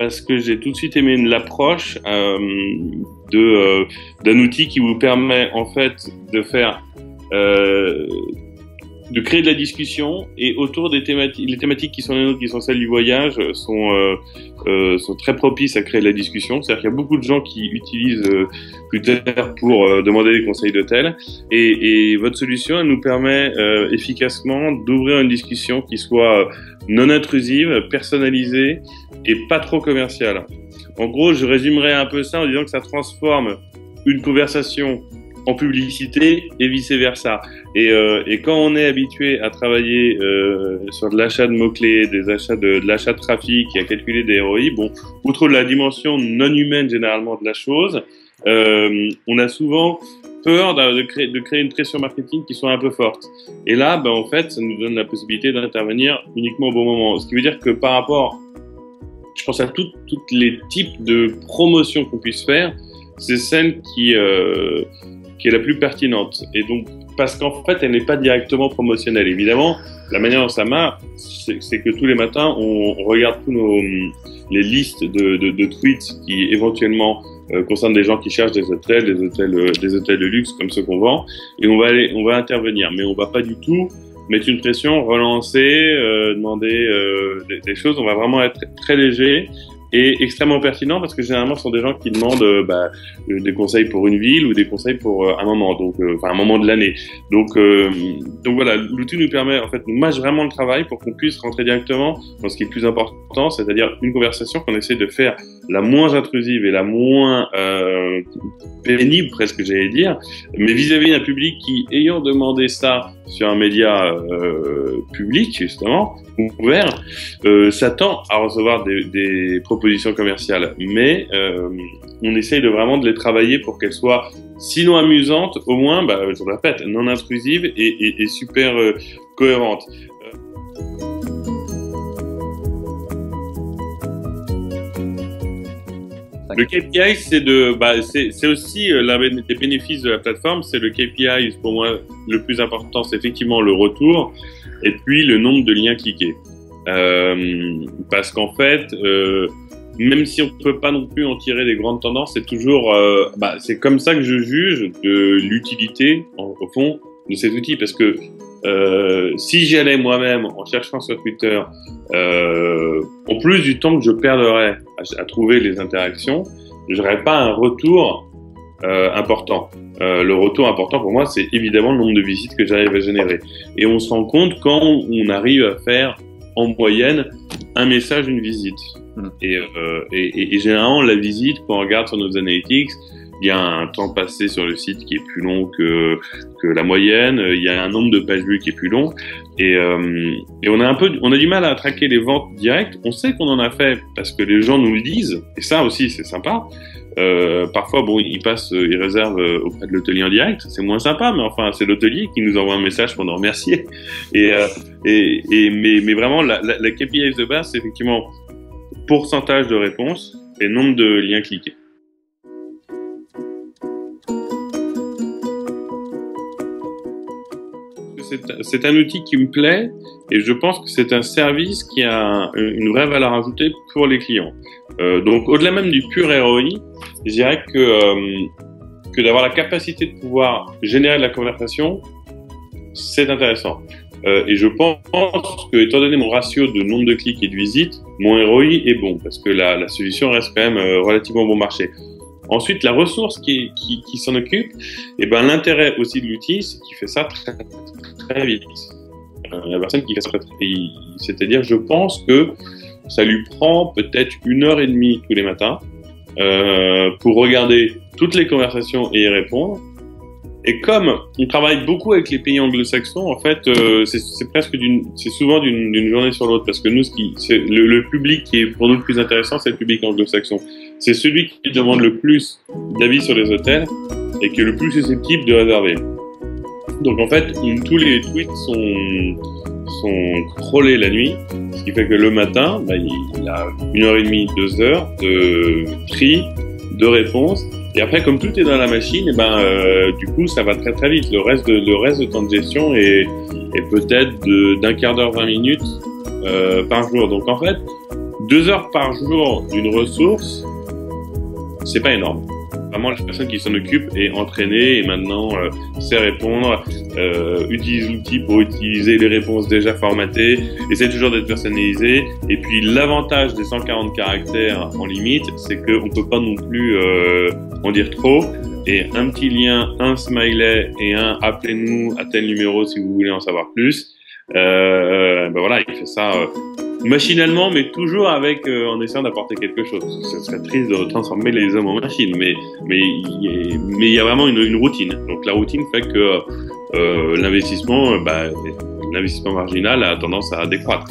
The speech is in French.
parce que j'ai tout de suite aimé l'approche d'un outil qui vous permet en fait de faire de créer de la discussion, et autour des thématiques, les thématiques qui sont les nôtres, qui sont celles du voyage, sont très propices à créer de la discussion. C'est-à-dire qu'il y a beaucoup de gens qui utilisent Twitter pour demander des conseils d'hôtel, et votre solution, elle nous permet efficacement d'ouvrir une discussion qui soit non intrusive, personnalisée et pas trop commerciale. En gros, je résumerai un peu ça en disant que ça transforme une conversation en publicité et vice-versa. Et quand on est habitué à travailler sur de l'achat de mots-clés, de l'achat de trafic et à calculer des ROI, bon, outre la dimension non humaine généralement de la chose, on a souvent peur de créer une pression marketing qui soit un peu forte. Et là, ben, en fait, ça nous donne la possibilité d'intervenir uniquement au bon moment. Ce qui veut dire que par rapport, je pense à tous les types de promotions qu'on puisse faire, c'est celle qui est la plus pertinente. Et donc, parce qu'en fait, elle n'est pas directement promotionnelle. Évidemment, la manière dont ça marche, c'est que tous les matins, on regarde les listes de tweets qui éventuellement concernent des gens qui cherchent des hôtels de luxe comme ceux qu'on vend, et on va intervenir. Mais on va pas du tout mettre une pression, relancer, demander des choses. On va vraiment être très léger et extrêmement pertinent, parce que généralement ce sont des gens qui demandent des conseils pour une ville ou des conseils pour un moment, donc enfin un moment de l'année. Donc voilà, l'outil nous permet, en fait, nous mâche vraiment le travail pour qu'on puisse rentrer directement dans ce qui est le plus important, c'est-à-dire une conversation qu'on essaie de faire la moins intrusive et la moins pénible, presque, j'allais dire, mais vis-à-vis d'un public qui, ayant demandé ça sur un média public, justement, ouvert, s'attend à recevoir des propositions commerciales. Mais on essaye vraiment de les travailler pour qu'elles soient, sinon amusantes, au moins, je le répète, non intrusives et super cohérentes. Le KPI, c'est aussi l'un des bénéfices de la plateforme. C'est le KPI, pour moi, le plus important, c'est effectivement le retour, et puis le nombre de liens cliqués. Parce qu'en fait, même si on peut pas non plus en tirer des grandes tendances, c'est toujours, c'est comme ça que je juge de l'utilité, au fond, de cet outil. Parce que si j'y allais moi-même en cherchant sur Twitter, en plus du temps que je perdrais à trouver les interactions, je n'aurais pas un retour important. Le retour important pour moi, c'est évidemment le nombre de visites que j'arrive à générer. Et on se rend compte quand on arrive à faire en moyenne un message, une visite. Et généralement, la visite, quand on regarde sur nos analytics, il y a un temps passé sur le site qui est plus long que la moyenne. Il y a un nombre de pages vues qui est plus long. Et on a du mal à traquer les ventes directes. On sait qu'on en a fait parce que les gens nous le disent. Et ça aussi, c'est sympa. Parfois, bon, ils réservent auprès de l'hôtelier en direct. C'est moins sympa, mais enfin, c'est l'hôtelier qui nous envoie un message pour nous remercier. Mais vraiment, la KPI de base, c'est effectivement pourcentage de réponses et nombre de liens cliqués. C'est un outil qui me plaît, et je pense que c'est un service qui a une vraie valeur ajoutée pour les clients. Donc, au-delà même du pur ROI, je dirais que d'avoir la capacité de pouvoir générer de la conversation, c'est intéressant. Et je pense que, étant donné mon ratio de nombre de clics et de visites, mon ROI est bon, parce que la solution reste quand même relativement bon marché. Ensuite, la ressource qui s'en occupe, et ben l'intérêt aussi de l'outil, c'est qu'il fait ça très, très vite. La personne qui fait ça très vite, c'est-à-dire, je pense que ça lui prend peut-être 1h30 tous les matins pour regarder toutes les conversations et y répondre. Et comme on travaille beaucoup avec les pays anglo-saxons, en fait, c'est souvent d'une journée sur l'autre, parce que nous, le public qui est pour nous le plus intéressant, c'est le public anglo-saxon. C'est celui qui demande le plus d'avis sur les hôtels et qui est le plus susceptible de réserver. Donc en fait, tous les tweets sont crawlés la nuit, ce qui fait que le matin, il y a 1h30, 2 heures de tri, de réponses. Et après, comme tout est dans la machine, du coup, ça va très très vite. Le reste de temps de gestion est peut-être d'un quart d'heure, 20 minutes par jour. Donc en fait, 2 heures par jour d'une ressource, c'est pas énorme. Vraiment, la personne qui s'en occupe est entraînée et maintenant sait répondre, utilise l'outil pour utiliser les réponses déjà formatées, essaie toujours d'être personnalisé. Et puis l'avantage des 140 caractères en limite, c'est qu'on peut pas non plus en dire trop. Et un petit lien, un smiley et un appelez-nous à tel numéro si vous voulez en savoir plus. Ben voilà, il fait ça machinalement, mais toujours avec en essayant d'apporter quelque chose. Ce serait triste de transformer les hommes en machines, mais il y a vraiment une routine. Donc la routine fait que l'investissement marginal a tendance à décroître.